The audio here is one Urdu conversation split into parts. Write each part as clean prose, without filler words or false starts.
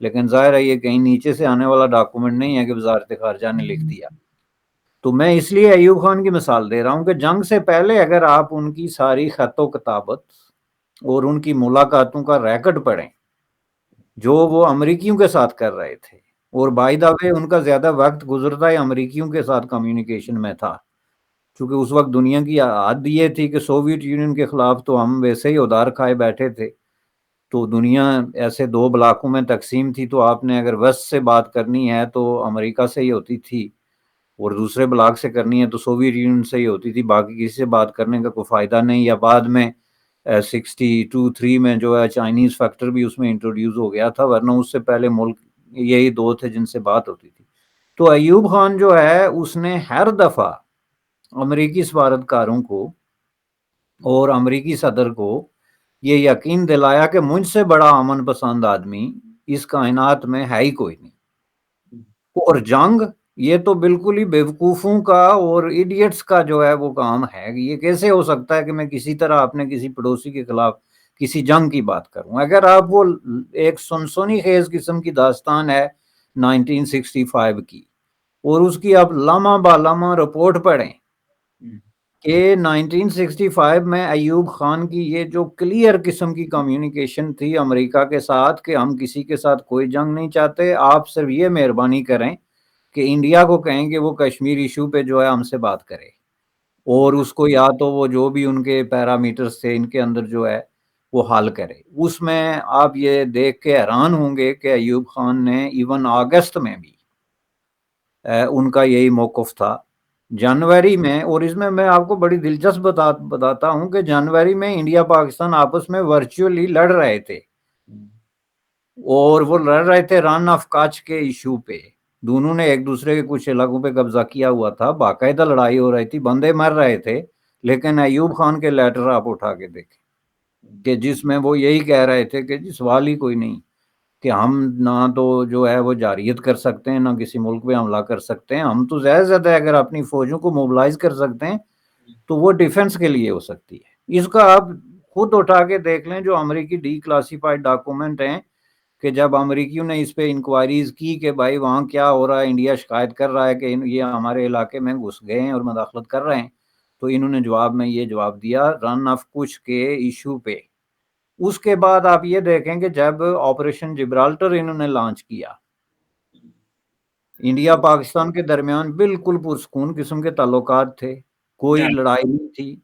لیکن ظاہر ہے یہ کہیں نیچے سے آنے والا ڈاکومنٹ نہیں ہے کہ وزارت خارجہ نے لکھ دیا. تو میں اس لیے ایوب خان کی مثال دے رہا ہوں کہ جنگ سے پہلے اگر آپ ان کی ساری خط و کتابت اور ان کی ملاقاتوں کا ریکارڈ پڑھیں جو وہ امریکیوں کے ساتھ کر رہے تھے، اور بائی دا وے ان کا زیادہ وقت گزرتا ہے امریکیوں کے ساتھ کمیونیکیشن میں تھا، چونکہ اس وقت دنیا کی عادت یہ تھی کہ سوویت یونین کے خلاف تو ہم ویسے ہی ادار کھائے بیٹھے تھے، تو دنیا ایسے 2 بلاکوں میں تقسیم تھی، تو آپ نے اگر ویسٹ سے بات کرنی ہے تو امریکہ سے ہی ہوتی تھی، اور دوسرے بلاک سے کرنی ہے تو سوویت یونین سے ہی ہوتی تھی، باقی کسی سے بات کرنے کا کوئی فائدہ نہیں. یا بعد میں 62-3 میں جو ہے چائنیز فیکٹر بھی اس میں انٹروڈیوس ہو گیا تھا، ورنہ اس سے پہلے ملک یہی 2 تھے جن سے بات ہوتی تھی. تو ایوب خان جو ہے اس نے ہر دفعہ امریکی سفارتکاروں کو اور امریکی صدر کو یہ یقین دلایا کہ مجھ سے بڑا امن پسند آدمی اس کائنات میں ہے ہی کوئی نہیں. اور جنگ یہ تو بالکل ہی بیوقوفوں کا اور ایڈیٹس کا جو ہے وہ کام ہے. یہ کیسے ہو سکتا ہے کہ میں کسی طرح اپنے کسی پڑوسی کے خلاف کسی جنگ کی بات کروں؟ اگر آپ وہ ایک سنسنی خیز قسم کی داستان ہے 1965 کی، اور اس کی آپ لمحہ با لمحہ رپورٹ پڑھیں کہ 1965 میں ایوب خان کی یہ جو کلیئر قسم کی کمیونیکیشن تھی امریکہ کے ساتھ کہ ہم کسی کے ساتھ کوئی جنگ نہیں چاہتے، آپ صرف یہ مہربانی کریں کہ انڈیا کو کہیں کہ وہ کشمیر ایشو پہ جو ہے ہم سے بات کرے، اور اس کو یا تو وہ جو بھی ان کے پیرامیٹرز تھے ان کے اندر جو ہے وہ حل کرے. اس میں آپ یہ دیکھ کے حیران ہوں گے کہ ایوب خان نے ایون اگست میں بھی ان کا یہی موقف تھا. جنوری میں، اور اس میں آپ کو بڑی دلچسپ بتاتا ہوں کہ جنوری میں انڈیا پاکستان آپس میں ورچولی لڑ رہے تھے، اور وہ لڑ رہے تھے رن آف کچھ کے ایشو پہ. دونوں نے ایک دوسرے کے کچھ علاقوں پہ قبضہ کیا ہوا تھا، باقاعدہ لڑائی ہو رہی تھی، بندے مر رہے تھے. لیکن ایوب خان کے لیٹر آپ اٹھا کے دیکھیں کہ جس میں وہ یہی کہہ رہے تھے کہ جی سوال ہی کوئی نہیں کہ ہم نہ تو جو ہے وہ جارحیت کر سکتے ہیں، نہ کسی ملک پہ حملہ کر سکتے ہیں. ہم تو زیادہ سے زیادہ اگر اپنی فوجوں کو موبلائز کر سکتے ہیں تو وہ ڈیفنس کے لیے ہو سکتی ہے. اس کا آپ خود اٹھا کے دیکھ لیں جو امریکی ڈی کلاسیفائڈ ڈاکومنٹ ہیں کہ جب امریکیوں نے اس پہ انکوائریز کی کہ بھائی وہاں کیا ہو رہا ہے، انڈیا شکایت کر رہا ہے کہ یہ ہمارے علاقے میں گھس گئے ہیں اور مداخلت کر رہے ہیں، تو انہوں نے جواب میں یہ جواب دیا رن آف کچھ کے ایشو پہ. اس کے بعد آپ یہ دیکھیں کہ جب آپریشن جبرالٹر انہوں نے لانچ کیا، انڈیا پاکستان کے درمیان بالکل پرسکون قسم کے تعلقات تھے، کوئی لڑائی نہیں تھی،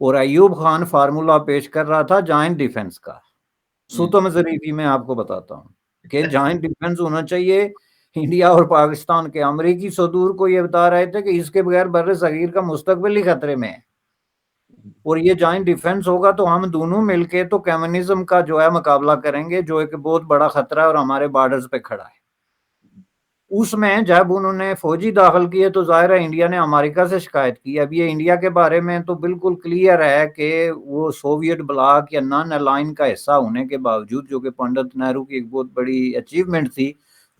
اور ایوب خان فارمولا پیش کر رہا تھا جوائنٹ ڈیفنس کا. ستم ظریفی میں آپ کو بتاتا ہوں کہ جوائنٹ ڈیفنس ہونا چاہیے انڈیا اور پاکستان کے. امریکی صدور کو یہ بتا رہے تھے کہ اس کے بغیر بر صغیر کا مستقبل ہی خطرے میں ہے، اور یہ جوائنٹ ڈیفنس ہوگا تو ہم دونوں مل کے تو کمیونزم کا جو ہے مقابلہ کریں گے جو ایک بہت بڑا خطرہ ہے اور ہمارے بارڈرز پہ کھڑا ہے. اس میں جب انہوں نے فوجی داخل کیے تو ظاہر ہے انڈیا نے امریکہ سے شکایت کی. اب یہ انڈیا کے بارے میں تو بالکل کلیئر ہے کہ وہ سوویت بلاک یا نان الائن کا حصہ ہونے کے باوجود، جو کہ پنڈت نہرو کی ایک بہت بڑی اچیومنٹ تھی،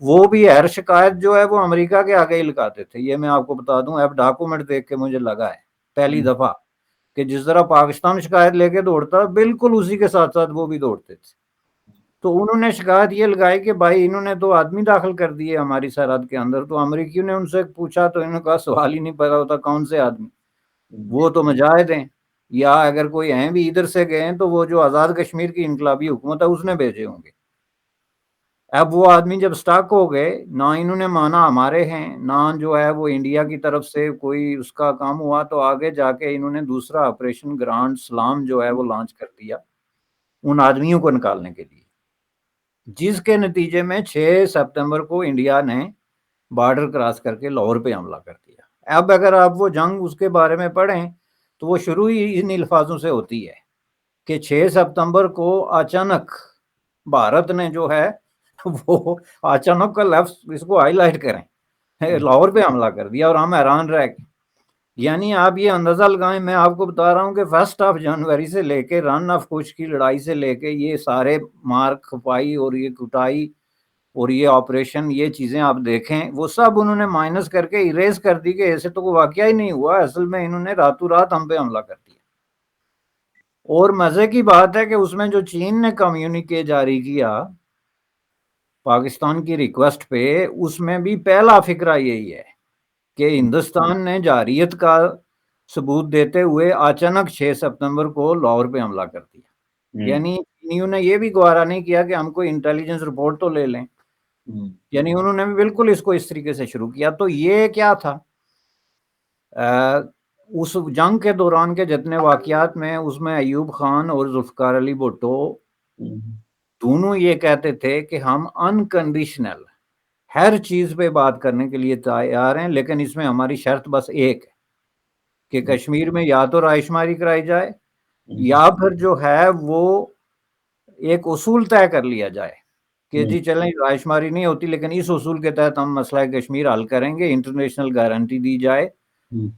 وہ بھی ہر شکایت جو ہے وہ امریکہ کے آگے ہی لگاتے تھے. یہ میں آپ کو بتا دوں، اب ڈاکومنٹ دیکھ کے مجھے لگا ہے پہلی دفعہ کہ جس طرح پاکستان شکایت لے کے دوڑتا بالکل اسی کے ساتھ ساتھ وہ بھی دوڑتے تھے. تو انہوں نے شکایت یہ لگائی کہ بھائی انہوں نے تو آدمی داخل کر دیے ہماری سرحد کے اندر. تو امریکیوں نے ان سے پوچھا تو انہوں نے کہا سوال ہی نہیں پیدا ہوتا کون سے آدمی، وہ تو مجاہد ہیں، یا اگر کوئی ہیں بھی ادھر سے گئے ہیں تو وہ جو آزاد کشمیر کی انقلابی حکومت ہے اس نے بھیجے ہوں گے. اب وہ آدمی جب سٹاک ہو گئے، نہ انہوں نے مانا ہمارے ہیں، نہ جو ہے وہ انڈیا کی طرف سے کوئی اس کا کام ہوا، تو آگے جا کے انہوں نے دوسرا آپریشن گرانڈ سلام جو ہے وہ لانچ کر دیا ان آدمیوں کو نکالنے کے لیے، جس کے نتیجے میں 6 سپتمبر کو انڈیا نے بارڈر کراس کر کے لاہور پہ حملہ کر دیا. اب اگر آپ وہ جنگ اس کے بارے میں پڑھیں تو وہ شروع ہی ان الفاظوں سے ہوتی ہے کہ 6 سپتمبر کو اچانک بھارت نے جو ہے وہ اچانک کا لفظ اس کو ہائی لائٹ کریں، لاہور پہ حملہ کر دیا اور ہم حیران رہ گئے. یعنی آپ یہ اندازہ لگائیں، میں آپ کو بتا رہا ہوں کہ 1 جنوری سے لے کے رن آف کچھ کی لڑائی سے لے کے یہ سارے مار کھپائی اور یہ کٹائی اور یہ آپریشن، یہ چیزیں آپ دیکھیں وہ سب انہوں نے مائنس کر کے اریز کر دی کہ ایسے تو کوئی واقعہ ہی نہیں ہوا. اصل میں انہوں نے راتوں رات ہم پہ حملہ کر دیا. اور مزے کی بات ہے کہ اس میں جو چین نے کمیونیکے جاری کیا پاکستان کی ریکویسٹ پہ، اس میں بھی پہلا فقرہ یہی ہے کہ ہندوستان نے جارحیت کا ثبوت دیتے ہوئے اچانک 6 سپتمبر کو لاہور پہ حملہ کر دیا۔ یعنی چینیوں نے یہ بھی گوارا نہیں کیا کہ ہم کوئی انٹیلیجنس رپورٹ تو لے لیں، یعنی انہوں نے بھی بالکل اس کو اس طریقے سے شروع کیا۔ تو یہ کیا تھا، اس جنگ کے دوران کے جتنے واقعات میں، اس میں ایوب خان اور ذوالفقار علی بھٹو دونوں یہ کہتے تھے کہ ہم انکنڈیشنل ہر چیز پہ بات کرنے کے لیے تیار ہیں، لیکن اس میں ہماری شرط بس ایک ہے کہ کشمیر میں یا تو رائے شماری کرائی جائے، یا پھر جو ہے وہ ایک اصول طے کر لیا جائے کہ جی چلیں رائے شماری نہیں ہوتی، لیکن اس اصول کے تحت ہم مسئلہ کشمیر حل کریں گے، انٹرنیشنل گارنٹی دی جائے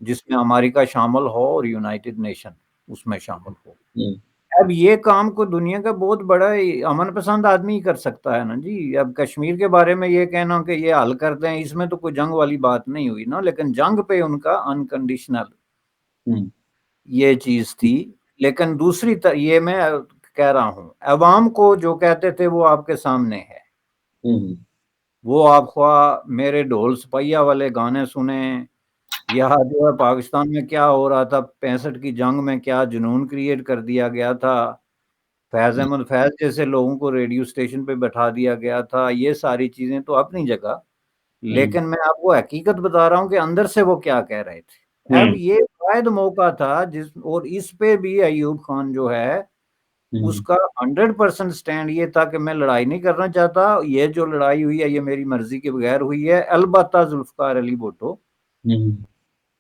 جس میں امریکہ شامل ہو اور یونائٹڈ نیشن اس میں شامل ہو۔ اب یہ کام کو دنیا کا بہت بڑا امن پسند آدمی ہی کر سکتا ہے نا جی۔ اب کشمیر کے بارے میں یہ کہنا کہ یہ حل کرتے ہیں، اس میں تو کوئی جنگ والی بات نہیں ہوئی نا، لیکن جنگ پہ ان کا انکنڈیشنل یہ چیز تھی۔ لیکن دوسری یہ میں کہہ رہا ہوں، عوام کو جو کہتے تھے وہ آپ کے سامنے ہے۔ وہ آپ خواہ میرے ڈھول سپہیا والے گانے سنیں، یا جو ہے پاکستان میں کیا ہو رہا تھا 65 کی جنگ میں، کیا جنون کریٹ کر دیا گیا تھا، فیض احمد فیض جیسے لوگوں کو ریڈیو اسٹیشن پہ بٹھا دیا گیا تھا، یہ ساری چیزیں تو اپنی جگہ، لیکن میں آپ کو حقیقت بتا رہا ہوں کہ اندر سے وہ کیا کہہ رہے تھے۔ اب یہ واحد موقع تھا اور اس پہ بھی ایوب خان جو ہے اس کا 100% سٹینڈ یہ تھا کہ میں لڑائی نہیں کرنا چاہتا، یہ جو لڑائی ہوئی ہے یہ میری مرضی کے بغیر ہوئی ہے۔ البتہ ذوالفقار علی بھٹو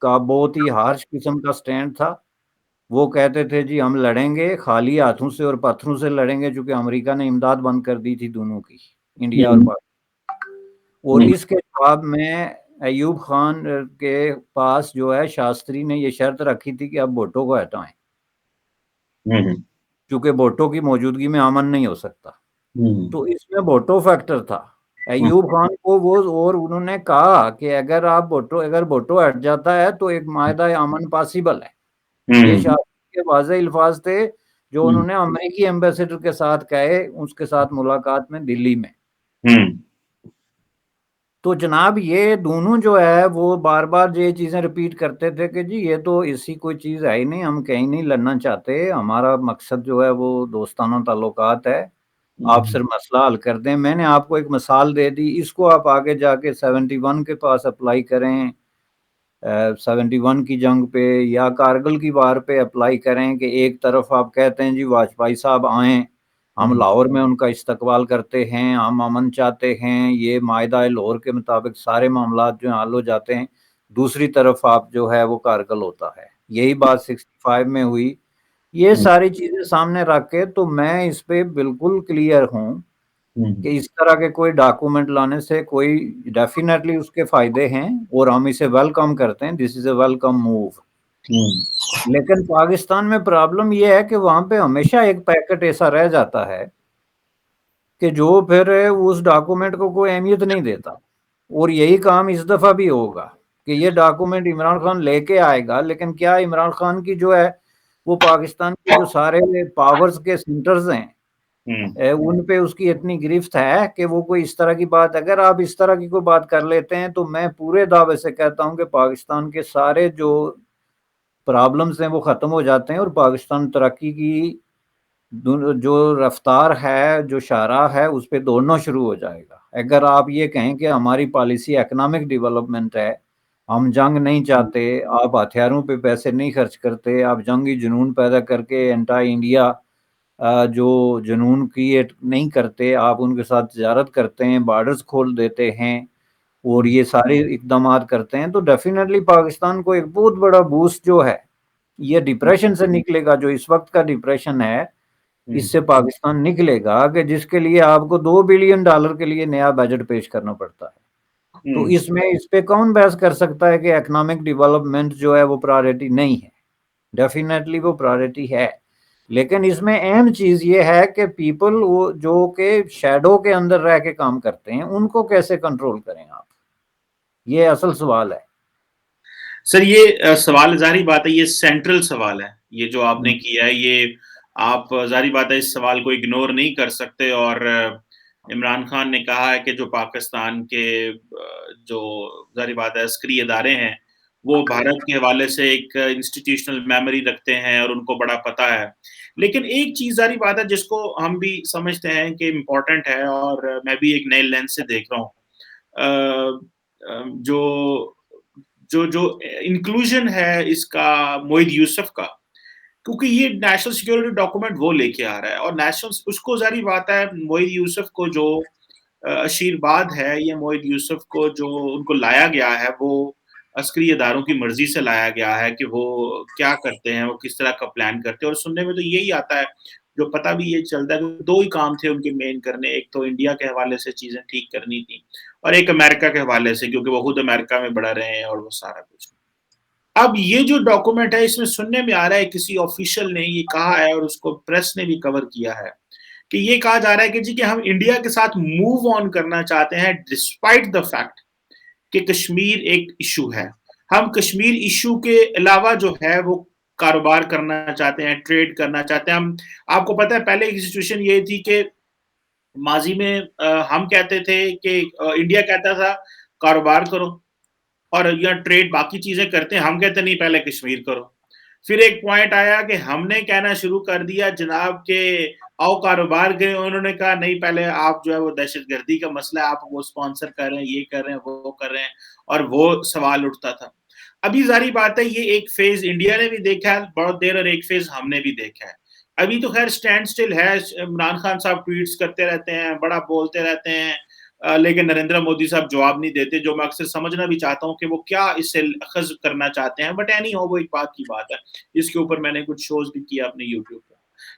کا بہت ہی ہارش قسم کا سٹینڈ تھا، وہ کہتے تھے جی ہم لڑیں گے خالی ہاتھوں سے اور پتھروں سے لڑیں گے، چونکہ امریکہ نے امداد بند کر دی تھی دونوں کی، انڈیا اور پاکستان۔ اور اس کے جواب میں ایوب خان کے پاس جو ہے شاستری نے یہ شرط رکھی تھی کہ اب بھٹو کو ہٹائیں، چونکہ بھٹو کی موجودگی میں امن نہیں ہو سکتا۔ تو اس میں بھٹو فیکٹر تھا ایوب خان کو وہ، اور انہوں نے کہا کہ اگر بھٹو ہٹ جاتا ہے تو ایک معاہدہ امن پاسبل ہے۔ یہ شاستری کے واضح الفاظ تھے جو انہوں نے امریکی ایمبیسڈر کے ساتھ کہے اس کے ساتھ ملاقات میں دلی میں۔ تو جناب یہ دونوں جو ہے وہ بار بار یہ چیزیں ریپیٹ کرتے تھے کہ جی یہ تو ایسی کوئی چیز ہے ہی نہیں، ہم کہیں نہیں لڑنا چاہتے، ہمارا مقصد جو ہے وہ دوستانہ تعلقات ہے، آپ صرف مسئلہ حل کر دیں۔ میں نے آپ کو ایک مثال دے دی، اس کو آپ آگے جا کے 71 کے پاس اپلائی کریں، 71 کی جنگ پہ یا کارگل کی وار پہ اپلائی کریں کہ ایک طرف آپ کہتے ہیں جی واجپئی صاحب آئیں، ہم لاہور میں ان کا استقبال کرتے ہیں، ہم امن چاہتے ہیں، یہ معاہدہ لاہور کے مطابق سارے معاملات جو ہیں حل ہو جاتے ہیں، دوسری طرف آپ جو ہے وہ کارگل ہوتا ہے۔ یہی بات 65 میں ہوئی۔ یہ ساری چیزیں سامنے رکھ کے تو میں اس پہ بالکل کلیئر ہوں کہ اس طرح کے کوئی ڈاکومنٹ لانے سے کوئی ڈیفینیٹلی اس کے فائدے ہیں اور ہم اسے ویلکم کرتے ہیں، دس از اے ویلکم موو۔ لیکن پاکستان میں پرابلم یہ ہے کہ وہاں پہ ہمیشہ ایک پیکٹ ایسا رہ جاتا ہے کہ جو پھر اس ڈاکومنٹ کو کوئی اہمیت نہیں دیتا، اور یہی کام اس دفعہ بھی ہوگا کہ یہ ڈاکومنٹ عمران خان لے کے آئے گا، لیکن کیا عمران خان کی جو ہے وہ پاکستان کے جو سارے پاورز کے سینٹرز ہیں ان پہ اس کی اتنی گرفت ہے کہ وہ کوئی اس طرح کی بات، اگر آپ اس طرح کی کوئی بات کر لیتے ہیں تو میں پورے دعوے سے کہتا ہوں کہ پاکستان کے سارے جو پرابلمز ہیں وہ ختم ہو جاتے ہیں، اور پاکستان ترقی کی جو رفتار ہے، جو شاہراہ ہے، اس پہ دوڑنا شروع ہو جائے گا۔ اگر آپ یہ کہیں کہ ہماری پالیسی اکنامک ڈیولپمنٹ ہے، ہم جنگ نہیں چاہتے، آپ ہتھیاروں پہ پیسے نہیں خرچ کرتے، آپ جنگی جنون پیدا کر کے انٹائی انڈیا جو جنون کریٹ نہیں کرتے، آپ ان کے ساتھ تجارت کرتے ہیں، بارڈرز کھول دیتے ہیں اور یہ سارے اقدامات کرتے ہیں، تو ڈیفینیٹلی پاکستان کو ایک بہت بڑا بوسٹ جو ہے، یہ ڈپریشن سے نکلے گا، جو اس وقت کا ڈپریشن ہے اس سے پاکستان نکلے گا، کہ جس کے لیے آپ کو $2 بلین کے لیے نیا بجٹ پیش کرنا پڑتا ہے۔ تو اس میں اس پہ کون بحث کر سکتا ہے کہ اکنامک ڈیولپمنٹ جو ہے وہ پرائورٹی نہیں ہے؟ ڈیفینیٹلی وہ پرائورٹی ہے، لیکن اس میں اہم چیز یہ ہے کہ پیپل جو کہ شیڈو کے اندر رہ کے کام کرتے ہیں ان کو کیسے کنٹرول کریں آپ، یہ اصل سوال ہے۔ سر یہ سوال ظاہری بات ہے، یہ سینٹرل سوال ہے، یہ جو آپ نے کیا ہے، یہ آپ ظاہری بات ہے اس سوال کو اگنور نہیں کر سکتے، اور عمران خان نے کہا ہے کہ جو پاکستان کے جو ظاہر بات ہے عسکری ادارے ہیں وہ بھارت کے حوالے سے ایک انسٹیٹیوشنل میموری رکھتے ہیں اور ان کو بڑا پتہ ہے. لیکن ایک چیز ظاہر بات ہے جس کو ہم بھی سمجھتے ہیں کہ امپورٹنٹ ہے اور میں بھی ایک نئے لینس سے دیکھ رہا ہوں. جو جو انکلوژن ہے اس کا معید یوسف کا، کیونکہ یہ نیشنل سیکیورٹی ڈاکومنٹ وہ لے کے آ رہا ہے اور نیشنل اس کو ظاہر بات ہے معید یوسف کو جو آشیرواد ہے یا معید یوسف کو جو ان کو لایا گیا ہے وہ عسکری اداروں کی مرضی سے لایا گیا ہے کہ وہ کیا کرتے ہیں، وہ کس طرح کا پلان کرتے ہیں. اور سننے میں تو یہی آتا ہے، جو پتہ بھی یہ چلتا ہے کہ دو ہی کام تھے ان کے مین کرنے، ایک تو انڈیا کے حوالے سے چیزیں ٹھیک کرنی تھی اور ایک امریکہ کے حوالے سے، کیونکہ وہ خود امریکہ میں بڑا رہے ہیں اور وہ سارا کچھ. اب یہ جو ڈاکومنٹ ہے اس میں سننے میں آ رہا ہے کسی آفیشل نے یہ کہا ہے اور اس کو پریس نے بھی کور کیا ہے کہ یہ کہا جا رہا ہے کہ جی کہ ہم انڈیا کے ساتھ موو آن کرنا چاہتے ہیں ڈسپائٹ دا فیکٹ کہ کشمیر ایک ایشو ہے. ہم کشمیر ایشو کے علاوہ جو ہے وہ کاروبار کرنا چاہتے ہیں، ٹریڈ کرنا چاہتے ہیں. ہم آپ کو پتہ ہے پہلے کی سچویشن یہ تھی کہ ماضی میں ہم کہتے تھے کہ انڈیا کہتا تھا کاروبار کرو اور یا ٹریڈ باقی چیزیں کرتے ہیں، ہم کہتے نہیں پہلے کشمیر کرو. پھر ایک پوائنٹ آیا کہ ہم نے کہنا شروع کر دیا جناب کہ آؤ کاروبار کریں، انہوں نے کہا نہیں پہلے آپ جو ہے وہ دہشت گردی کا مسئلہ ہے، آپ وہ سپانسر کر رہے ہیں، یہ کر رہے ہیں، وہ کر رہے ہیں، اور وہ سوال اٹھتا تھا. ابھی ظاہری بات ہے یہ ایک فیز انڈیا نے بھی دیکھا ہے بہت دیر اور ایک فیز ہم نے بھی دیکھا ہے. ابھی تو خیر سٹینڈ سٹل ہے، عمران خان صاحب ٹویٹس کرتے رہتے ہیں، بڑا بولتے رہتے ہیں، لیکن نریندر مودی صاحب جواب نہیں دیتے، جو میں اکثر سمجھنا بھی چاہتا ہوں کہ وہ کیا اس سے اخذ کرنا چاہتے ہیں. بٹ اینی ہو وہ ایک بات کی بات ہے، اس کے اوپر میں نے کچھ شوز بھی کیا اپنے یوٹیوب پہ.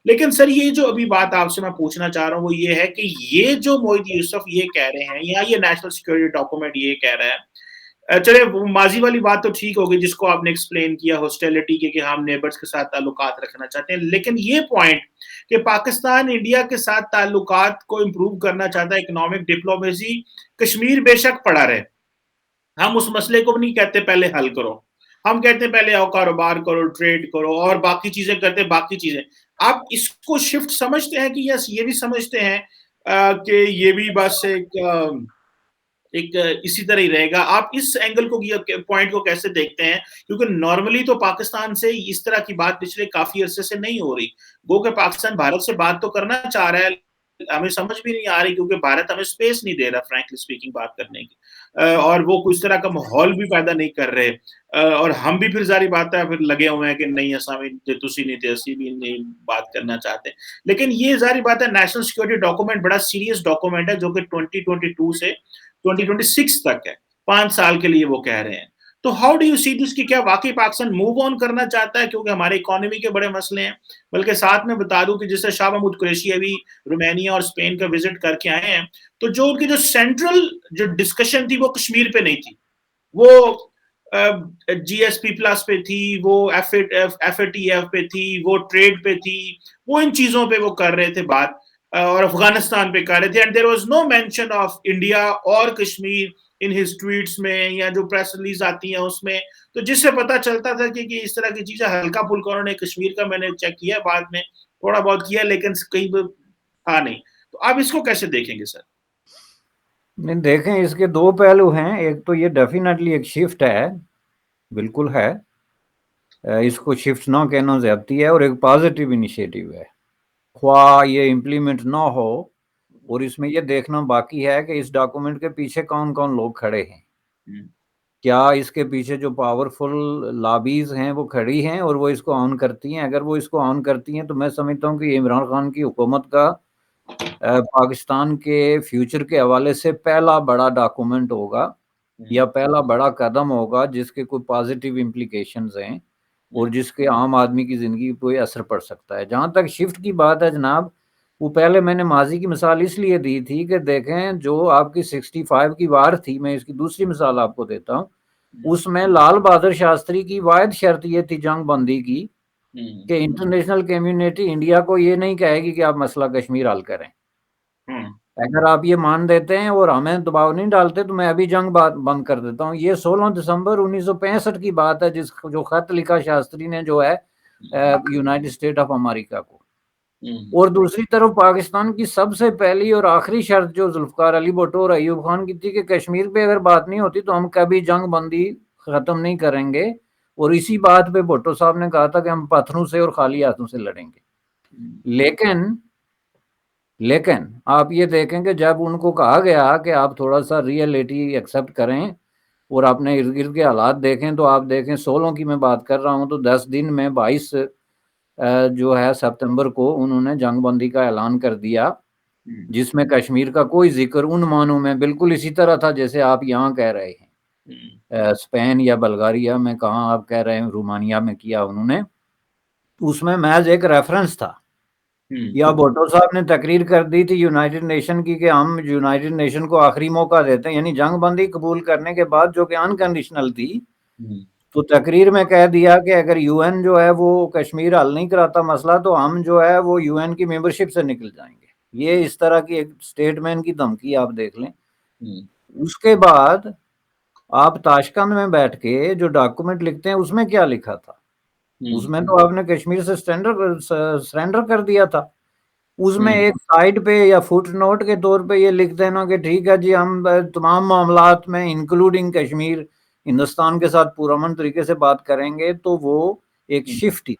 لیکن سر یہ جو ابھی بات آپ سے میں پوچھنا چاہ رہا ہوں وہ یہ ہے کہ یہ جو معید یوسف یہ کہہ رہے ہیں یا یہ نیشنل سیکورٹی ڈاکومنٹ یہ کہہ رہا ہے، چلے وہ ماضی والی بات تو ٹھیک ہوگی جس کو آپ نے ایکسپلین کیا ہاسٹیلٹی کے کہ ہم نیبرز کے ساتھ تعلقات رکھنا چاہتے ہیں، لیکن یہ پوائنٹ کہ پاکستان انڈیا کے ساتھ تعلقات کو امپروو کرنا چاہتا ہے، اکنامک ڈپلومیسی، کشمیر بے شک پڑا رہے، ہم اس مسئلے کو نہیں کہتے پہلے حل کرو، ہم کہتے ہیں پہلے آؤ کاروبار کرو، ٹریڈ کرو اور باقی چیزیں کرتے باقی چیزیں. آپ اس کو شفٹ سمجھتے ہیں کہ یس یہ بھی سمجھتے ہیں کہ یہ بھی بس ایک اسی طرح ہی رہے گا؟ آپ اس اینگل کو پوائنٹ کو کیسے دیکھتے ہیں؟ کیونکہ نارملی تو پاکستان سے اس طرح کی بات پچھلے کافی عرصے سے نہیں ہو رہی، گو کہ پاکستان بھارت سے بات تو کرنا چاہ رہا ہے، ہمیں سمجھ بھی نہیں آ رہی کیونکہ بھارت ہمیں سپیس نہیں دے رہا فرینکلی اسپیکنگ بات کرنے کی، اور وہ کچھ طرح کا ماحول بھی پیدا نہیں کر رہے، اور ہم بھی پھر ظاہری بات ہے پھر لگے ہوئے ہیں کہ نہیں اسامی تسی نہیں تھے اسی بھی نہیں بات کرنا چاہتے. لیکن یہ ظاہری بات ہے نیشنل سیکورٹی ڈاکومنٹ بڑا سیریس ڈاکومنٹ ہے جو کہ 2022 سے 2026 تک ہے، 5 سال کے لیے وہ کہہ رہے ہیں. تو ہاؤ ڈو یو سی دس کہ کیا واقعی پاکستان موو آن کرنا چاہتا ہے کیونکہ ہمارے اکانومی کے بڑے مسئلے ہیں؟ بلکہ ساتھ میں بتا دوں کہ جیسے شاہ محمود قریشی ابھی رومانیہ اور اسپین کا وزٹ کر کے آئے ہیں، تو جو ان کی جو سینٹرل جو ڈسکشن تھی وہ کشمیر پہ نہیں تھی، وہ جی ایس پی پلس پہ تھی، وہ ایف اے ٹی ایف پہ تھی، وہ ٹریڈ پہ تھی، وہ ان چیزوں پہ وہ کر رہے تھے بات، اور افغانستان پہ کر رہے تھے. And there was no mention of India اور کشمیر ان ہز ٹویٹس میں یا جو پریس ریلیز آتی ہیں اس میں، تو جس سے پتا چلتا تھا کہ اس طرح کی چیزیں ہلکا پھلکا انہوں نے کشمیر کا میں نے چیک کیا بعد میں تھوڑا بہت کیا لیکن کہیں بھی تھا نہیں. تو آپ اس کو کیسے دیکھیں گے سر؟ نہیں دیکھیں اس کے دو پہلو ہیں، ایک تو یہ ڈیفینیٹلی ایک شفٹ ہے، بالکل ہے، اس کو شفٹ نہ کہنا زیادتی ہے، اور ایک پازیٹیو انیشیٹو ہے، خواہ یہ امپلیمنٹ نہ ہو. اور اس میں یہ دیکھنا باقی ہے کہ اس ڈاکومنٹ کے پیچھے کون کون لوگ کھڑے ہیں، کیا اس کے پیچھے جو پاورفل لابیز ہیں وہ کھڑی ہیں اور وہ اس کو آن کرتی ہیں. اگر وہ اس کو آن کرتی ہیں تو میں سمجھتا ہوں کہ یہ عمران خان کی حکومت کا پاکستان کے فیوچر کے حوالے سے پہلا بڑا ڈاکومنٹ ہوگا یا پہلا بڑا قدم ہوگا جس کے کوئی پازیٹیو امپلیکیشنز ہیں اور جس کے عام آدمی کی زندگی پہ کوئی اثر پڑ سکتا ہے. جہاں تک شفٹ کی بات ہے جناب، وہ پہلے میں نے ماضی کی مثال اس لیے دی تھی کہ دیکھیں جو آپ کی 65 کی وار تھی، میں اس کی دوسری مثال آپ کو دیتا ہوں، اس میں لال بہادر شاستری کی واحد شرط یہ تھی جنگ بندی کی کہ انٹرنیشنل کمیونٹی انڈیا کو یہ نہیں کہے گی کہ آپ مسئلہ کشمیر حل کریں. اگر آپ یہ مان دیتے ہیں اور ہمیں دباؤ نہیں ڈالتے تو میں ابھی جنگ بند کر دیتا ہوں. یہ 16 دسمبر 1965 کی بات ہے جو خط لکھا شاستری نے جو ہے یونائٹڈ اسٹیٹ آف امریکہ کو. اور دوسری طرف پاکستان کی سب سے پہلی اور آخری شرط جو ذوالفقار علی بھٹو اور ایوب خان کی تھی کہ کشمیر پہ اگر بات نہیں ہوتی تو ہم کبھی جنگ بندی ختم نہیں کریں گے، اور اسی بات پہ بھٹو صاحب نے کہا تھا کہ ہم پتھروں سے اور خالی ہاتھوں سے لڑیں گے۔ لیکن آپ یہ دیکھیں کہ جب ان کو کہا گیا کہ آپ تھوڑا سا ریئلٹی ایکسپٹ کریں اور اپنے ارد گرد کے حالات دیکھیں، تو آپ دیکھیں 16 کی میں بات کر رہا ہوں، تو 10 دن میں 22 جو ہے سپتمبر کو انہوں نے جنگ بندی کا اعلان کر دیا، جس میں کشمیر کا کوئی ذکر ان معنوں میں بالکل اسی طرح تھا جیسے آپ یہاں کہہ رہے ہیں، اسپین یا بلغاریہ میں کہاں آپ کہہ رہے ہیں، رومانیہ میں کیا انہوں نے، اس میں محض ایک ریفرنس تھا۔ یا بھٹو صاحب نے تقریر کر دی تھی یونائٹڈ نیشن کی کہ ہم یونائٹڈ نیشن کو آخری موقع دیتے ہیں، یعنی جنگ بندی قبول کرنے کے بعد جو کہ انکنڈیشنل تھی، تو تقریر میں کہہ دیا کہ اگر یو این جو ہے وہ کشمیر حل نہیں کراتا مسئلہ تو ہم جو ہے وہ یو این کی ممبرشپ سے نکل جائیں گے۔ یہ اس طرح کی ایک سٹیٹ مین کی دھمکی آپ دیکھ لیں۔ اس کے بعد آپ تاشکند میں بیٹھ کے جو ڈاکومنٹ لکھتے ہیں اس میں کیا لکھا تھا؟ اس میں تو آپ نے کشمیر سے سرنڈر کر دیا تھا۔ اس میں ایک سائڈ پہ یا فٹ نوٹ کے طور پہ یہ لکھ دینا کہ ٹھیک ہے جی ہم تمام معاملات میں انکلوڈنگ کشمیر ہندوستان کے ساتھ پرامن طریقے سے بات کریں گے، تو وہ ایک شفٹ تھی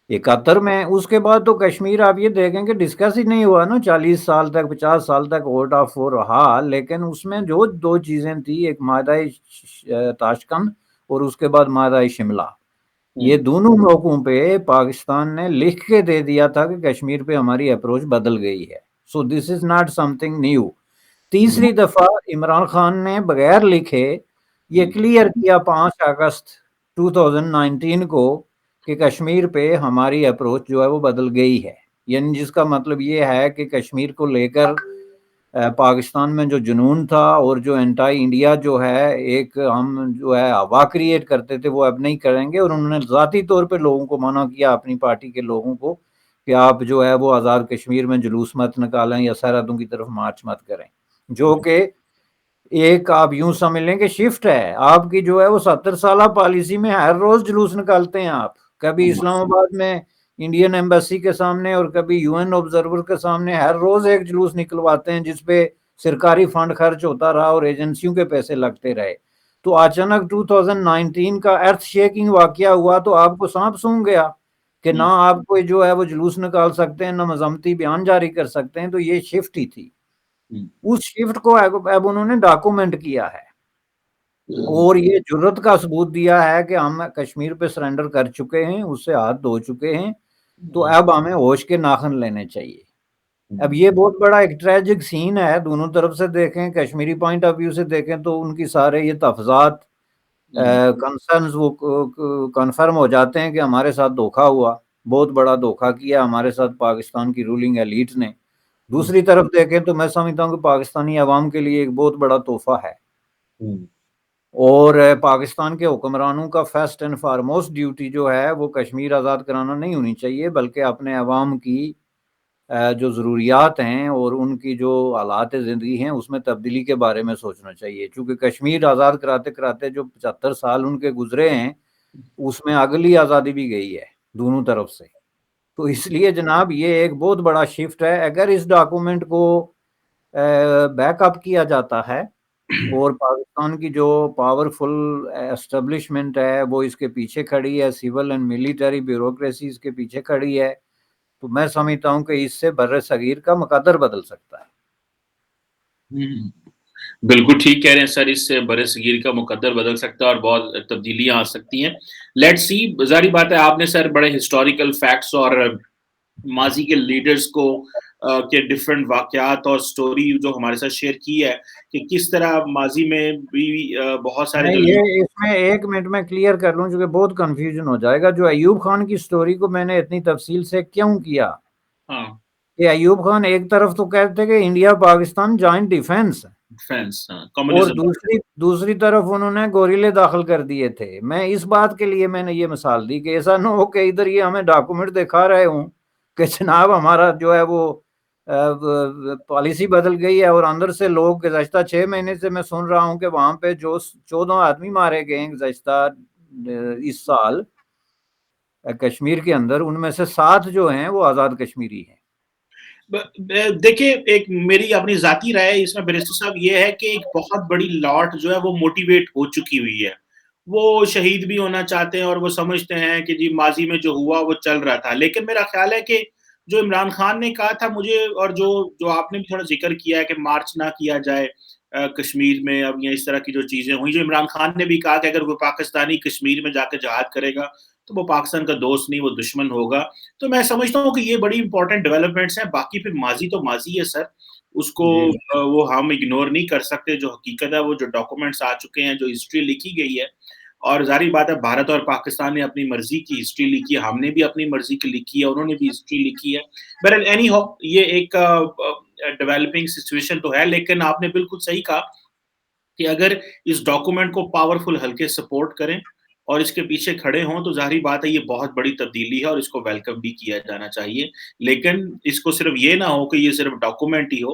71 میں۔ اس کے بعد تو کشمیر آپ یہ دیکھیں کہ ڈسکس ہی نہیں ہوا نا، 40 سال تک 50 سال تک ووٹ آف وہ رہا، لیکن اس میں جو دو چیزیں تھی، ایک معاہدہ تاشکند اور اس کے بعد معاہدہ شملہ، یہ دونوں موقعوں پہ پاکستان نے لکھ کے دے دیا تھا کہ کشمیر پہ ہماری اپروچ بدل گئی ہے۔ So this is not something new. تیسری دفعہ عمران خان نے بغیر لکھے یہ کلیئر کیا 5 اگست 2019 کو کہ کشمیر پہ ہماری اپروچ جو ہے وہ بدل گئی ہے، یعنی جس کا مطلب یہ ہے کہ کشمیر کو لے کر پاکستان میں جو جنون تھا اور جو اینٹائی انڈیا جو ہے ایک ہم جو ہے ہوا کریٹ کرتے تھے وہ اب نہیں کریں گے، اور انہوں نے ذاتی طور پہ لوگوں کو منع کیا، اپنی پارٹی کے لوگوں کو، کہ آپ جو ہے وہ آزاد کشمیر میں جلوس مت نکالیں یا سرحدوں کی طرف مارچ مت کریں، جو کہ ایک آپ یوں سمجھ لیں کہ شفٹ ہے آپ کی جو ہے وہ 70 سالہ پالیسی میں ہر روز جلوس نکالتے ہیں آپ، کبھی اسلام آباد میں انڈین ایمبیسی کے سامنے اور کبھی یو این آبزرور کے سامنے، ہر روز ایک جلوس نکلواتے ہیں جس پہ سرکاری فنڈ خرچ ہوتا رہا اور ایجنسیوں کے پیسے لگتے رہے۔ تو اچانک 2019 کا ارتھ شیکنگ واقعہ ہوا تو آپ کو سانپ سونگ گیا کہ نہ آپ کو جو ہے وہ جلوس نکال سکتے ہیں، نہ مذمتی بیان جاری کر سکتے ہیں۔ تو یہ شفٹ ہی تھی، اس شفٹ کو اب انہوں نے ڈاکومنٹ کیا ہے اور یہ جرت کا ثبوت دیا ہے کہ ہم کشمیر پہ سرنڈر کر چکے ہیں، اس سے ہاتھ دھو چکے ہیں، تو اب ہمیں ہوش کے ناخن لینے چاہیے۔ اب یہ بہت بڑا ایک ٹریجک سین ہے، دونوں طرف سے دیکھیں، کشمیری پوائنٹ آف ویو سے دیکھیں تو ان کی سارے یہ تفضات کنسرنز وہ کنفرم ہو جاتے ہیں کہ ہمارے ساتھ دھوکا ہوا، بہت بڑا دھوکا کیا ہمارے ساتھ پاکستان کی رولنگ ایلیٹ نے۔ دوسری طرف دیکھیں تو میں سمجھتا ہوں کہ پاکستانی عوام کے لیے ایک بہت بڑا تحفہ ہے، اور پاکستان کے حکمرانوں کا فرسٹ اینڈ فارموسٹ ڈیوٹی جو ہے وہ کشمیر آزاد کرانا نہیں ہونی چاہیے، بلکہ اپنے عوام کی جو ضروریات ہیں اور ان کی جو حالات زندگی ہیں اس میں تبدیلی کے بارے میں سوچنا چاہیے، چونکہ کشمیر آزاد کراتے کراتے جو 75 سال ان کے گزرے ہیں اس میں اگلی آزادی بھی گئی ہے دونوں طرف سے۔ تو اس لیے جناب یہ ایک بہت بڑا شفٹ ہے۔ اگر اس ڈاکومنٹ کو بیک اپ کیا جاتا ہے اور پاکستان کی جو پاورفل اسٹیبلشمنٹ ہے وہ اس کے پیچھے کھڑی ہے، سول اینڈ ملٹری بیوروکریسی اس کے پیچھے کھڑی ہے، تو میں سمجھتا ہوں کہ اس سے بر صغیر کا مقدر بدل سکتا ہے۔ بالکل ٹھیک کہہ رہے ہیں سر، اس سے بر صغیر کا مقدر بدل سکتا ہے اور بہت تبدیلیاں آ سکتی ہیں۔ لیٹ سی، ظاہری بات ہے آپ نے سر بڑے ہسٹوریکل فیکٹس اور ماضی کے لیڈرز کو کے ڈفرینٹ واقعات اور سٹوری جو ہمارے ساتھ شیئر کی ہے کہ کس طرح ماضی میں بھی بہت سارے جو یہ اس میں 1 منٹ میں کلیئر کر لوں چونکہ بہت کنفیوژن ہو جائے گا۔ جو ایوب خان کی سٹوری کو میں نے اتنی تفصیل سے کیوں کیا کہ ایوب خان ایک طرف تو کہتے کہ انڈیا پاکستان جوائنٹ ڈیفنس، اور دوسری طرف انہوں نے گوریلے داخل کر دیے تھے۔ میں اس بات کے لیے میں نے یہ مثال دی کہ ایسا نہ ہو کہ ادھر یہ ہمیں ڈاکومنٹ دکھا رہے ہوں کہ جناب ہمارا جو ہے وہ پالیسی بدل گئی ہے، اور اندر سے لوگ گزشتہ 6 مہینے سے میں سن رہا ہوں کہ وہاں پہ جو 14 آدمی مارے گئے ہیں گزشتہ اس سال، کشمیر کے اندر، ان میں سے 7 جو ہیں وہ آزاد کشمیری ہیں۔ دیکھیں، ایک میری اپنی ذاتی رائے اس میں بیرسٹر صاحب یہ ہے کہ ایک بہت بڑی لاٹ جو ہے وہ موٹیویٹ ہو چکی ہوئی ہے، وہ شہید بھی ہونا چاہتے ہیں اور وہ سمجھتے ہیں کہ جی ماضی میں جو ہوا وہ چل رہا تھا، لیکن میرا خیال ہے کہ جو عمران خان نے کہا تھا مجھے، اور جو آپ نے بھی تھوڑا ذکر کیا ہے کہ مارچ نہ کیا جائے کشمیر میں اب، یا اس طرح کی جو چیزیں ہوئی، جو عمران خان نے بھی کہا کہ اگر کوئی پاکستانی کشمیر میں جا کے جہاد کرے گا تو وہ پاکستان کا دوست نہیں، وہ دشمن ہوگا۔ تو میں سمجھتا ہوں کہ یہ بڑی امپورٹنٹ ڈیولپمنٹس ہیں۔ باقی پھر ماضی تو ماضی ہے سر، اس کو جی وہ ہم اگنور نہیں کر سکتے۔ جو حقیقت ہے، وہ جو ڈاکومنٹس آ چکے ہیں، جو ہسٹری لکھی گئی ہے، اور ظاہری بات ہے بھارت اور پاکستان نے اپنی مرضی کی ہسٹری لکھی ہے، ہم نے بھی اپنی مرضی کی لکھی ہے، انہوں نے بھی ہسٹری لکھی ہے۔ بہرحال اینی ہاؤ، یہ ایک ڈیولپنگ سچویشن تو ہے، لیکن آپ نے بالکل صحیح کہا کہ اگر اس ڈاکومنٹ کو پاورفل حلقے سپورٹ کریں اور اس کے پیچھے کھڑے ہوں تو ظاہری بات ہے یہ بہت بڑی تبدیلی ہے اور اس کو ویلکم بھی کیا جانا چاہیے۔ لیکن اس کو صرف یہ نہ ہو کہ یہ صرف ڈاکومنٹ ہی ہو،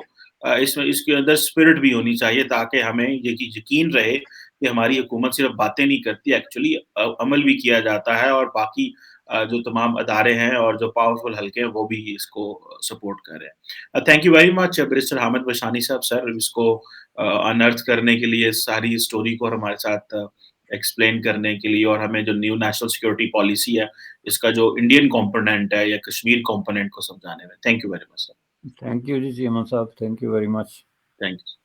اس میں اس کے اندر اسپرٹ بھی ہونی چاہیے، تاکہ ہمیں یہ یقین رہے کہ ہماری حکومت صرف باتیں نہیں کرتی، ایکچولی عمل بھی کیا جاتا ہے، اور باقی جو تمام ادارے ہیں اور جو پاورفل حلقے ہیں وہ بھی اس کو سپورٹ کر رہے ہیں۔ Thank you very much barrister Hamid Bashani sahab, sir, اس کو انرتھ کرنے کے لیے، ساری اسٹوری کو ہمارے ساتھ ایکسپلین کرنے کے لیے، اور ہمیں جو نیو نیشنل سیکورٹی پالیسی ہے اس کا جو انڈین کمپوننٹ ہے یا کشمیر کمپوننٹ کو سمجھانے میں۔ Thank you very much sir. Thank you جی Chiman sahab, thank you very much. Thank you.